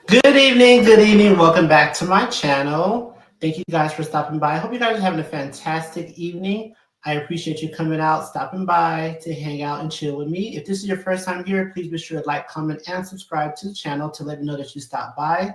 Good evening. Welcome back to my channel. Thank you guys for stopping by. I hope you guys are having a fantastic evening. I appreciate you coming out, stopping by to hang out and chill with me. If this is your first time here, please be sure to like, comment, and subscribe to the channel to let me know that you stopped by.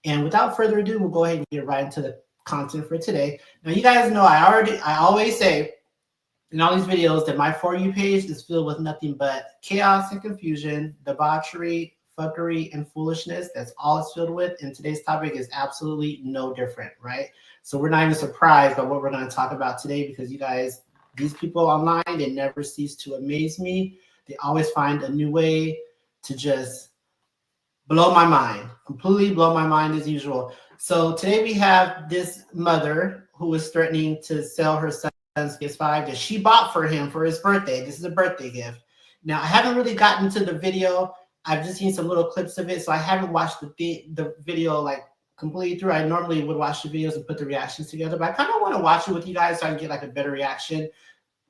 And without further ado, we'll go ahead and get right into the content for today. Now, you guys know I always say in all these videos that my For You page is filled with nothing but chaos and confusion, debauchery, fuckery, and foolishness. That's all it's filled with. And today's topic is absolutely no different, right? So we're not even surprised by what we're going to talk about today because you guys, these people online, they never cease to amaze me. They always find a new way to just blow my mind, completely blow my mind as usual. So today we have this mother who is threatening to sell her son's PS5 that she bought for him for his birthday. This is a birthday gift. Now, I haven't really gotten to the video. I've just seen some little clips of it, so I haven't watched the video like completely through. I normally would watch the videos and put the reactions together, but I kind of want to watch it with you guys so I can get like a better reaction.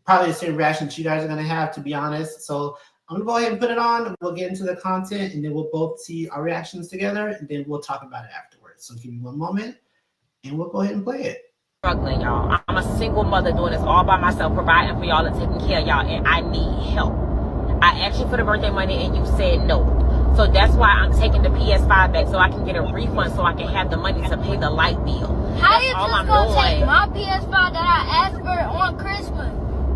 Probably the same reaction that you guys are going to have, to be honest. So I'm going to go ahead and put it on. We'll get into the content, and then we'll both see our reactions together, and then we'll talk about it afterwards. So give me one moment, and we'll go ahead and play it. Struggling, y'all. I'm a single mother doing this all by myself, providing for y'all and taking care of y'all, and I need help. I asked you for the birthday money, and you said no. So that's why I'm taking the PS5 back so I can get a refund so I can have the money to pay the light bill. How you just gonna take my PS5 that I asked for on Christmas?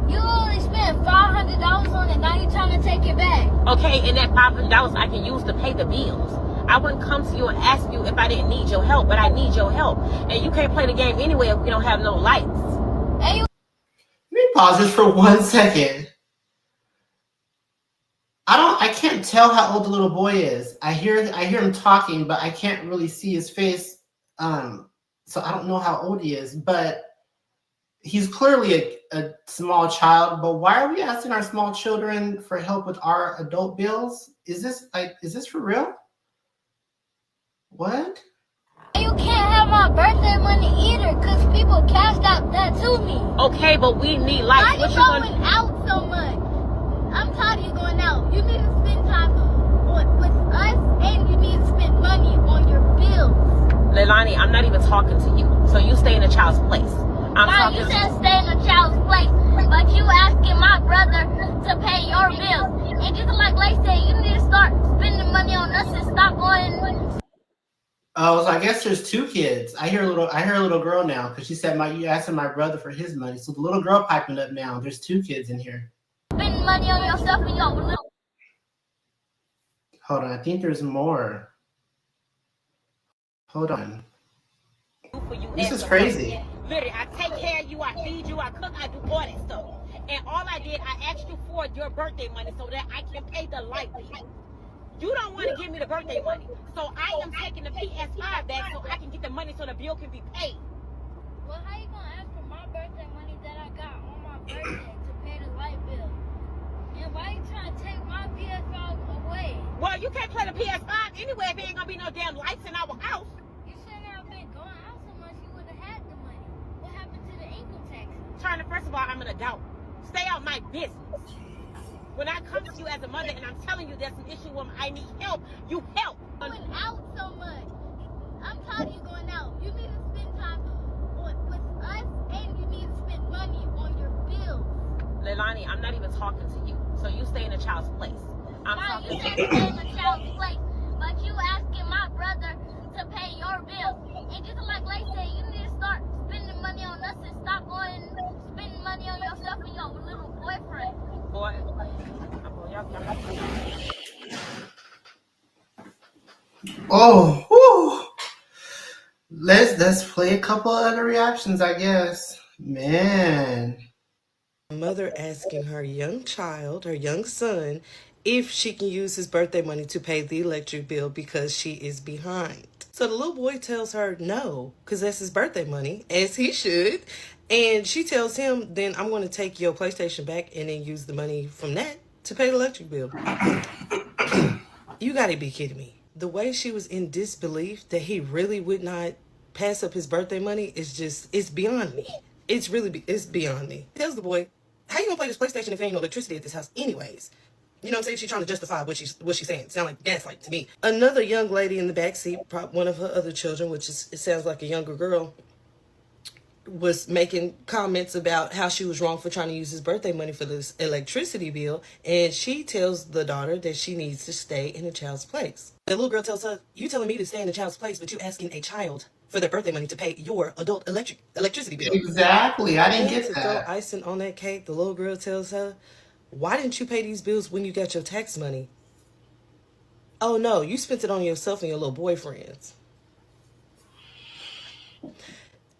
You only spent $500 on it, now you trying to take it back. Okay, and that $500 I can use to pay the bills. I wouldn't come to you and ask you if I didn't need your help, but I need your help. And you can't play the game anyway if we don't have no lights. Hey, Let me pause this for 1 second. I can't tell how old the little boy is. I hear him talking, but I can't really see his face. So I don't know how old he is, but he's clearly a small child. But why are we asking our small children for help with our adult bills? Is this for real? What? you can't have my birthday money either, cause people cashed out that to me. Okay, but we need lights. Why you going out so much? I'm tired of you going out. You need to spend time with us, and you need to spend money on your bills. Leilani, I'm not even talking to you. So you stay in a child's place. Mom, you said stay in a child's place, but you asking my brother to pay your bills. And just like Lay said, you need to start spending money on us and stop going. Oh, so I guess there's two kids. I hear a little girl now because she said you asking my brother for his money. So the little girl piping up now. There's two kids in here. Spending money on yourself and your little. Hold on, I think there's more. Hold on. This is crazy. Literally, I take care of you, I feed you, I cook, I do all that stuff. And all I did, I asked you for your birthday money so that I can pay the light bill. You don't want to give me the birthday money. So I am taking the PS5 back so I can get the money so the bill can be paid. Well, how you going to ask for my birthday money that I got on my birthday to pay the light bill? And why you trying to take my PS5 away? Well, you can't play the PS5 anyway if there ain't going to be no damn lights in our house. You shouldn't have been going out so much. You would have had the money. What happened to the income taxes? Turner, first of all, I'm an adult. Stay out my business. When I come to you as a mother and I'm telling you there's an issue where I need help, you help. You went out so much. I'm tired of you going out. You need to spend time with us, and you need to spend money on your bills. Leilani, I'm not even talking to you. So you stay in a child's place. Mom, you said stay in a child's place, but you asking my brother to pay your bills. And just like Lay said, you need to start spending money on us and stop going spending money on yourself and your little boyfriend. Boy, Oh, whew. Let's play a couple other reactions, I guess. Man. Mother asking her young child, her young son, if she can use his birthday money to pay the electric bill because she is behind. So the little boy tells her no, because that's his birthday money, as he should. And she tells him, then I'm going to take your PlayStation back and then use the money from that to pay the electric bill. You got to be kidding me. The way she was in disbelief that he really would not pass up his birthday money is just, it's beyond me. It's beyond me. Tells the boy, how you going to play this PlayStation if there ain't no electricity at this house anyways? You know what I'm saying? She's trying to justify what she's saying. Sound like gaslight to me. Another young lady in the backseat, one of her other children, which is it sounds like a younger girl, was making comments about how she was wrong for trying to use his birthday money for this electricity bill, and she tells the daughter that she needs to stay in the child's place. The little girl tells her, "You telling me to stay in the child's place, but you asking a child for their birthday money to pay your adult electricity bill." Exactly. I didn't And get to throw that. icing on that cake, the little girl tells her, "Why didn't you pay these bills when you got your tax money?" "Oh no, you spent it on yourself and your little boyfriends."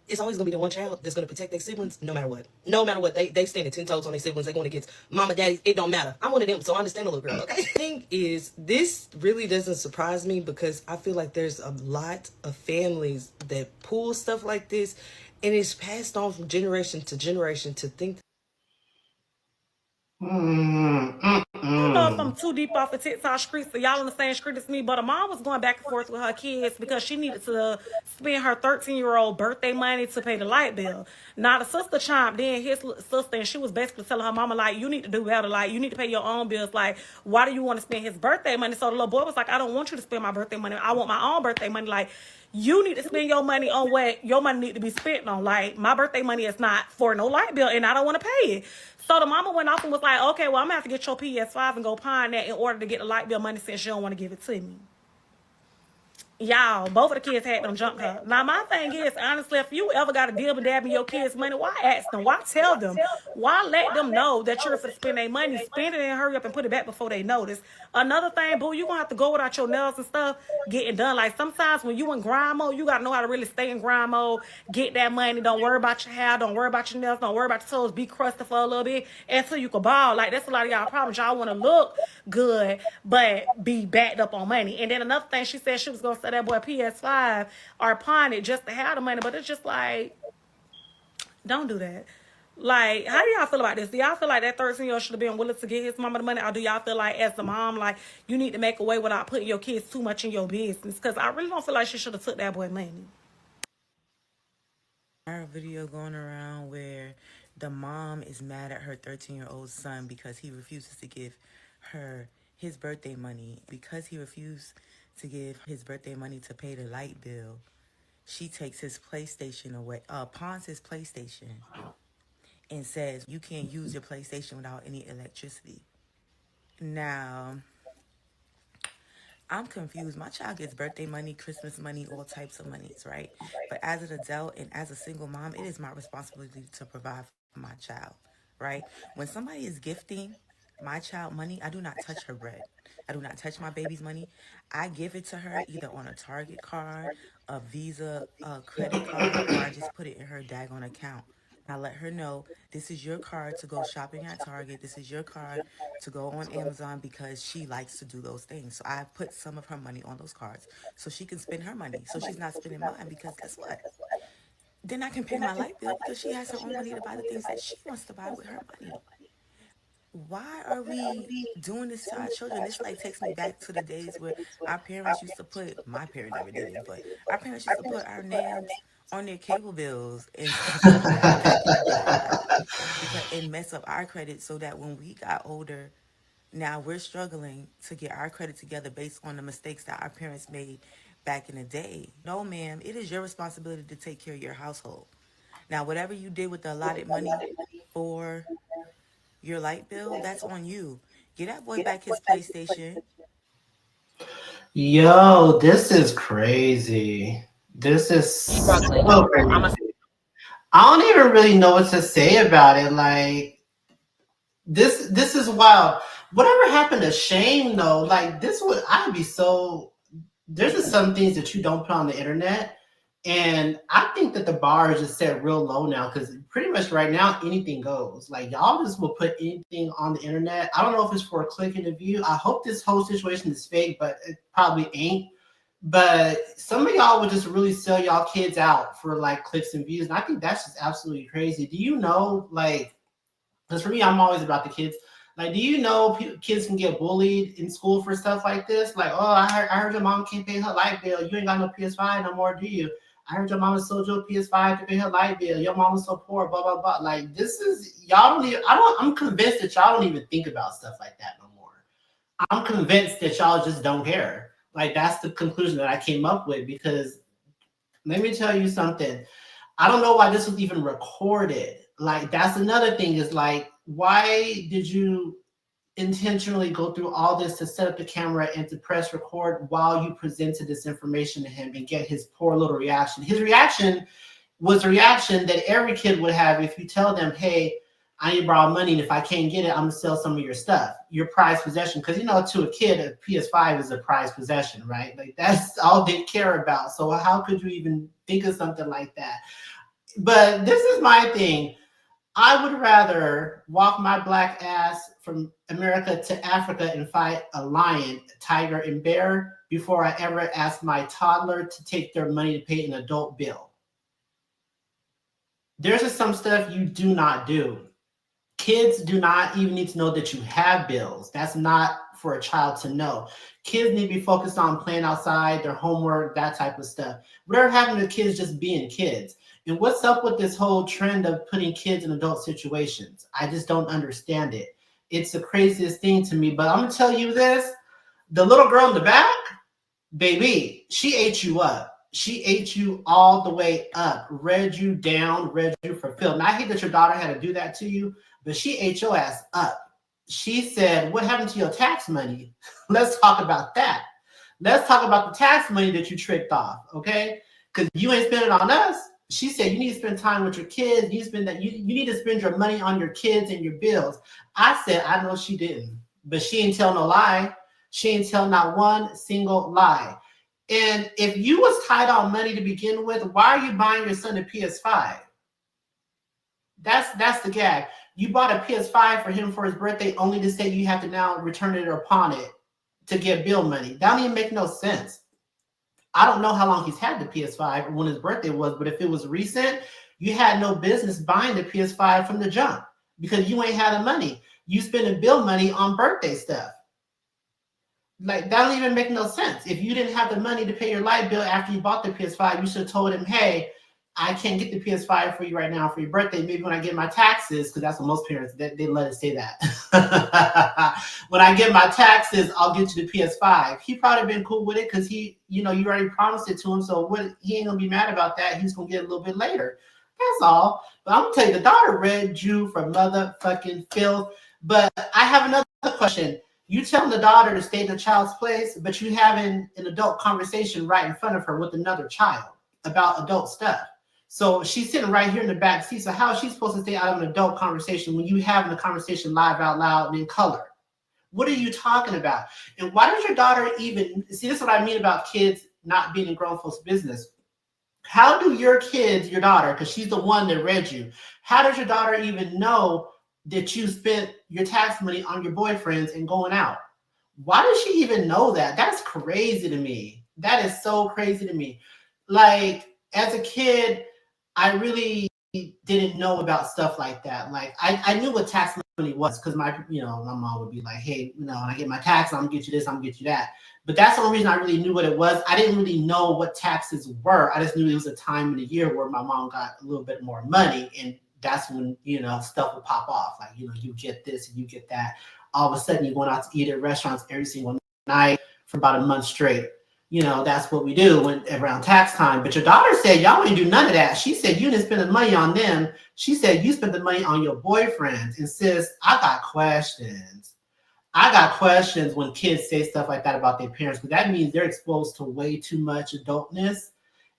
It's always gonna be the one child that's gonna protect their siblings, no matter what. No matter what, they standing 10 toes on their siblings. They going against mama, daddy. It don't matter. I'm one of them, so I understand the little girl. Okay. The thing is, this really doesn't surprise me because I feel like there's a lot of families that pull stuff like this, and it's passed on from generation to generation to think. Mm, I don't know if I'm mm-mm. too deep off the TikTok streets, so y'all on the same street as me, but a mom was going back and forth with her kids because she needed to spend her 13-year-old birthday money to pay the light bill. Now, the sister chimed in, his sister, and she was basically telling her mama, like, you need to do better. Like, you need to pay your own bills. Like, why do you want to spend his birthday money? So the little boy was like, I don't want you to spend my birthday money. I want my own birthday money. Like, you need to spend your money on what your money need to be spent on. Like, my birthday money is not for no light bill, and I don't want to pay it. So the mama went off and was like, okay, well, I'm gonna have to get your PS5 and go pawn that in order to get the light bill money since you don't want to give it to me. Y'all, both of the kids had them jump her. Now, my thing is, honestly, if you ever got a deal with dabbing your kids' money, why ask them? Why tell them? Why let them know that you're for to spend their money? Spend it and hurry up and put it back before they notice. Another thing, boo, you gonna have to go without your nails and stuff getting done. Like sometimes when you in grind mode, you gotta know how to really stay in grind mode, get that money. Don't worry about your hair, don't worry about your nails, don't worry about your toes. Be crusty for a little bit until you can ball. Like that's a lot of y'all problems. Y'all want to look good, but be backed up on money. And then another thing, she said she was gonna sell that boy PS5 or pawn it just to have the money, but it's just like, don't do that. Like, how do y'all feel about this? Do y'all feel like that 13-year-old should have been willing to get his mama the money? Or do y'all feel like, as the mom, like, you need to make a way without putting your kids too much in your business? Because I really don't feel like she should have took that boy money. Our video going around where the mom is mad at her 13-year-old son because he refuses to give her his birthday money. Because he refused to give his birthday money to pay the light bill, she takes his PlayStation away, pawns his PlayStation, and says, you can't use your PlayStation without any electricity. Now, I'm confused. My child gets birthday money, Christmas money, all types of monies, right? But as an adult and as a single mom, it is my responsibility to provide for my child, right? When somebody is gifting my child money, I do not touch her bread. I do not touch my baby's money. I give it to her either on a Target card, a Visa credit card, or I just put it in her daggone account. I let her know this is your card to go shopping at Target. This is your card to go on Amazon because she likes to do those things. So I put some of her money on those cards so she can spend her money. So she's not spending mine because guess what? Then I can pay my light bill because she has her own money to buy the things that she wants to buy with her money. Why are we doing this to our children? This like takes me back to the days where our parents used to put, my parents never did it, but our parents used to put our names on their cable bills and stuff like that back in the day, right? Because it messed up our credit so that when we got older, now we're struggling to get our credit together based on the mistakes that our parents made back in the day. No, ma'am, it is your responsibility to take care of your household. Now, whatever you did with the allotted money for your light bill, that's on you. Get that boy back his PlayStation. Yo, this is crazy. This is Struggling. so I'm a crazy. I don't even really know what to say about it. Like this is wild. Whatever happened to shame though? Like this would I'd be so there's just some things that you don't put on the internet. And I think that the bar is just set real low now because pretty much right now anything goes. Like y'all just will put anything on the internet. I don't know if it's for a click and a view. I hope this whole situation is fake, but it probably ain't. But some of y'all would just really sell y'all kids out for like clicks and views. And I think that's just absolutely crazy. Do you know, like, because for me, I'm always about the kids. Like, do you know kids can get bullied in school for stuff like this? Like, oh, I heard your mom can't pay her light bill. You ain't got no PS5 no more, do you? I heard your mama sold you a PS5 to pay her light bill. Your mama's so poor, blah, blah, blah. Like, this is, y'all don't even, I'm convinced that y'all don't even think about stuff like that no more. I'm convinced that y'all just don't care. Like that's the conclusion that I came up with because let me tell you something. I don't know why this was even recorded. Like that's another thing is like why did you intentionally go through all this to set up the camera and to press record while you presented this information to him and get his poor little reaction. His reaction was a reaction that every kid would have if you tell them, hey, I need to borrow money, and if I can't get it, I'm gonna sell some of your stuff, your prized possession. Because you know, to a kid, a PS5 is a prized possession, right? Like that's all they care about. So how could you even think of something like that? But this is my thing. I would rather walk my black ass from America to Africa and fight a lion, a tiger, and bear before I ever ask my toddler to take their money to pay an adult bill. There's just some stuff you do not do. Kids do not even need to know that you have bills. That's not for a child to know. Kids need to be focused on playing outside, their homework, that type of stuff. Whatever happened to kids just being kids? And what's up with this whole trend of putting kids in adult situations? I just don't understand it. It's the craziest thing to me. But I'm going to tell you this. The little girl in the back, baby, she ate you up. She ate you all the way up, read you down, read you for Phil. Now, I hate that your daughter had to do that to you, but she ate your ass up. She said, what happened to your tax money? Let's talk about that. Let's talk about the tax money that you tricked off, okay? Because you ain't spending it on us. She said, you need to spend time with your kids. You spend that. You need to spend your money on your kids and your bills. I said, I know she didn't, but she ain't tell no lie. She ain't tell not one single lie. And if you was tight on money to begin with, why are you buying your son a PS5? That's the gag. You bought a PS5 for him for his birthday only to say you have to now return it or pawn it to get bill money. That don't even make no sense. I don't know how long he's had the PS5 or when his birthday was, but if it was recent, you had no business buying the PS5 from the jump because you ain't had the money. You spending bill money on birthday stuff. Like that don't even make no sense. If you didn't have the money to pay your light bill after you bought the PS5, you should have told him, hey, I can't get the PS5 for you right now for your birthday. Maybe when I get my taxes, because that's what most parents, they let us say that. When I get my taxes, I'll get you the PS5. He probably been cool with it because he, you already promised it to him. So he ain't gonna be mad about that. He's gonna get it a little bit later. That's all. But I'm gonna tell you, the daughter read you for motherfucking filth. But I have another question. You telling the daughter to stay in the child's place, but you having an adult conversation right in front of her with another child about adult stuff. So she's sitting right here in the back seat. So how is she supposed to stay out of an adult conversation when you having a conversation live out loud and in color? What are you talking about? And why does your daughter even see? This is what I mean about kids not being in grown folks' business. How do your kids, your daughter, because she's the one that read you, how does your daughter even know that you spent your tax money on your boyfriends and going out? Why does she even know that? That's crazy to me. That is so crazy to me. Like, as a kid, I really didn't know about stuff like that. Like, I knew what tax money was because my mom would be like, hey, when I get my tax, I'm gonna get you this, I'm gonna get you that. But that's the only reason I really knew what it was. I didn't really know what taxes were. I just knew it was a time in the year where my mom got a little bit more money, and that's when stuff would pop off. Like you get this and you get that. All of a sudden you're going out to eat at restaurants every single night for about a month straight. That's what we do when around tax time. But your daughter said y'all ain't do none of that. She said you didn't spend the money on them. She said you spent the money on your boyfriends. And sis, I got questions. I got questions when kids say stuff like that about their parents, because that means they're exposed to way too much adultness.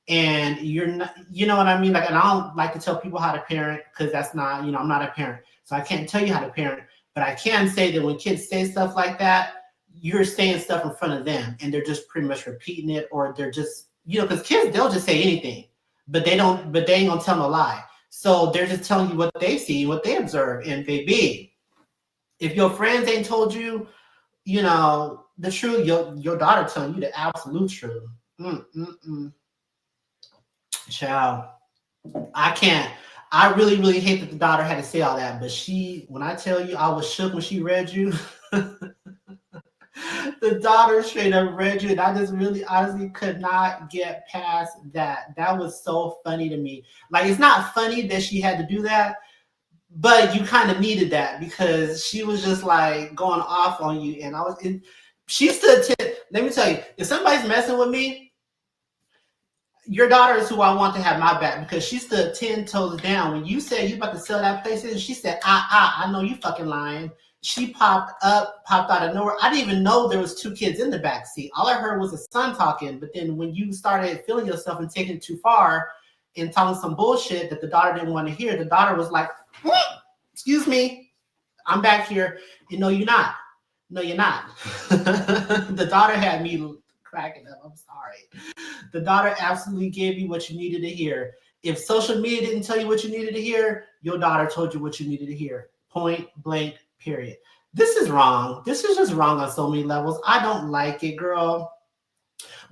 And you're not, you know what I mean? Like, and I don't like to tell people how to parent because that's not, I'm not a parent. So I can't tell you how to parent, but I can say that when kids say stuff like that, you're saying stuff in front of them and they're just pretty much repeating it, or they're just, because kids, they'll just say anything, but they ain't gonna tell no lie. So they're just telling you what they see, what they observe. And baby, if your friends ain't told you, the truth, your daughter telling you the absolute truth. Child, I can't. I really, really hate that the daughter had to say all that. But when I tell you, I was shook when she read you. The daughter straight up read you, and I just really honestly could not get past that. That was so funny to me. Like, it's not funny that she had to do that, but you kind of needed that because she was just like going off on you, and she stood 10. Let me tell you, if somebody's messing with me, your daughter is who I want to have my back because she stood 10 toes down. When you said you about to sell that place, and she said, I know you fucking lying. She popped out of nowhere. I didn't even know there was 2 kids in the back seat. All I heard was the son talking. But then when you started feeling yourself and taking it too far and talking some bullshit that the daughter didn't want to hear, the daughter was like, excuse me, I'm back here. No, you're not. No, you're not. The daughter had me cracking up. I'm sorry. The daughter absolutely gave you what you needed to hear. If social media didn't tell you what you needed to hear, your daughter told you what you needed to hear. Point blank, period. This is wrong. This is just wrong on so many levels. I don't like it, girl.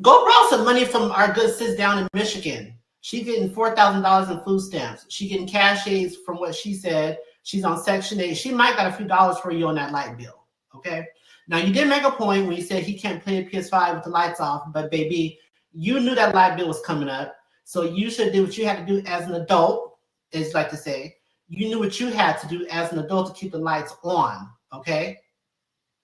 Go borrow some money from our good sis down in Michigan. She's getting $4,000 in food stamps. She getting cash aids from what she said. She's on Section 8. She might got a few dollars for you on that light bill. Okay. Now you did make a point when you said he can't play PS5 with the lights off, but baby, you knew that light bill was coming up. So you should do what you had to do as an adult, as you like to say. You knew what you had to do as an adult to keep the lights on. Okay.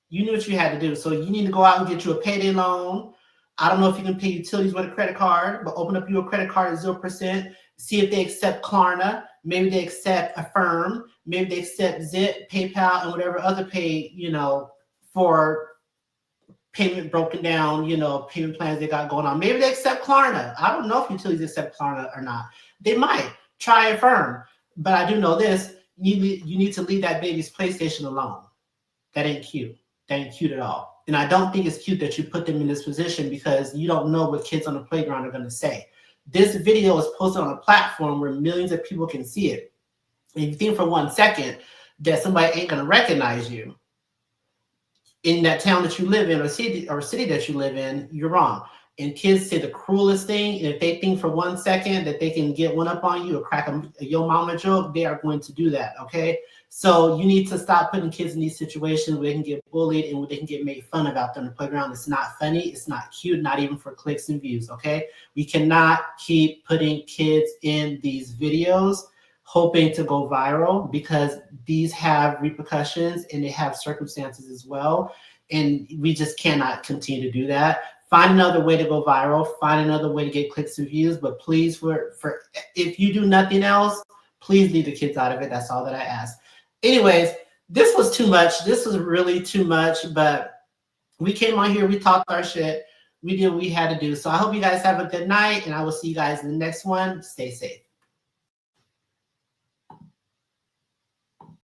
You knew what you had to do. So you need to go out and get you a payday loan. I don't know if you can pay utilities with a credit card, but open up your credit card at 0%. See if they accept Klarna. Maybe they accept Affirm. Maybe they accept Zip, PayPal, and whatever other pay, for payment broken down, payment plans they got going on. Maybe they accept Klarna. I don't know if utilities accept Klarna or not. They might. Try Affirm. But I do know this. You need to leave that baby's PlayStation alone. That ain't cute. That ain't cute at all. And I don't think it's cute that you put them in this position because you don't know what kids on the playground are going to say. This video is posted on a platform where millions of people can see it. And if you think for 1 second that somebody ain't going to recognize you in that town that you live in or city that you live in, you're wrong. And kids say the cruelest thing. And if they think for 1 second that they can get one up on you or crack a yo mama joke, they are going to do that, okay? So you need to stop putting kids in these situations where they can get bullied and where they can get made fun about on the playground. It's not funny. It's not cute, not even for clicks and views, okay? We cannot keep putting kids in these videos hoping to go viral because these have repercussions and they have circumstances as well. And we just cannot continue to do that. Find another way to go viral. Find another way to get clicks and views. But please, for if you do nothing else, please leave the kids out of it. That's all that I ask. Anyways, this was too much. This was really too much. But we came on here. We talked our shit. We did what we had to do. So I hope you guys have a good night. And I will see you guys in the next one. Stay safe.